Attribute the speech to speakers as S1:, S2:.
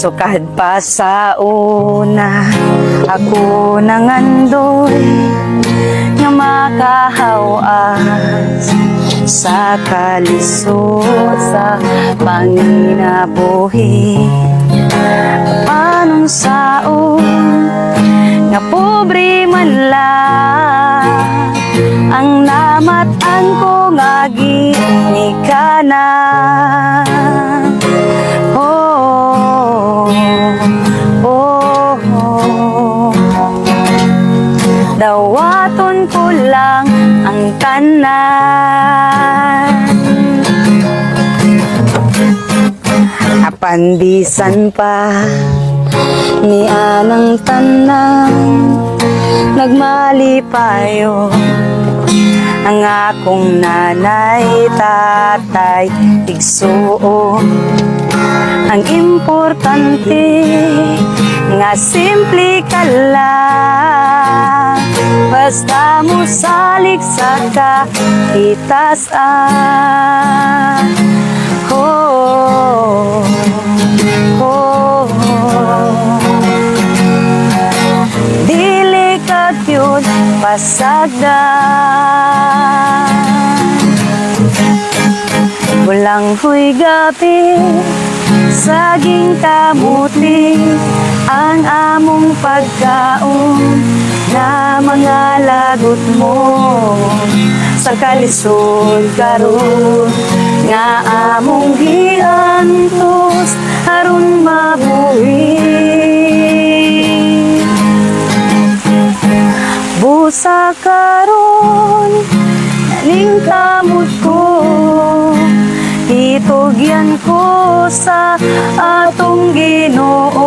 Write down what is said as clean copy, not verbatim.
S1: Sukad pa sa una, ako nangandoy nga makahawas sa kalisod sa panginabuhi. Anong saon nga pobre man lang ang namatan ko nga ginikanan. Dawaton ko lang ang tanan, apandisan pa ni anang tanan, nagmalipayo ang akong nanay, tatay, igsuon. Ang importante nga simple ka lang, basta mo salik sa kahitasan. Dili ka yun pasagdan, walang huy gabi, saging kamuti ang among pagkaon na mga lagot mo sa kalisod karon nga among giantos aron mabuhi. Busa karon naning kamot ko, itugyan ko sa atong Ginoo.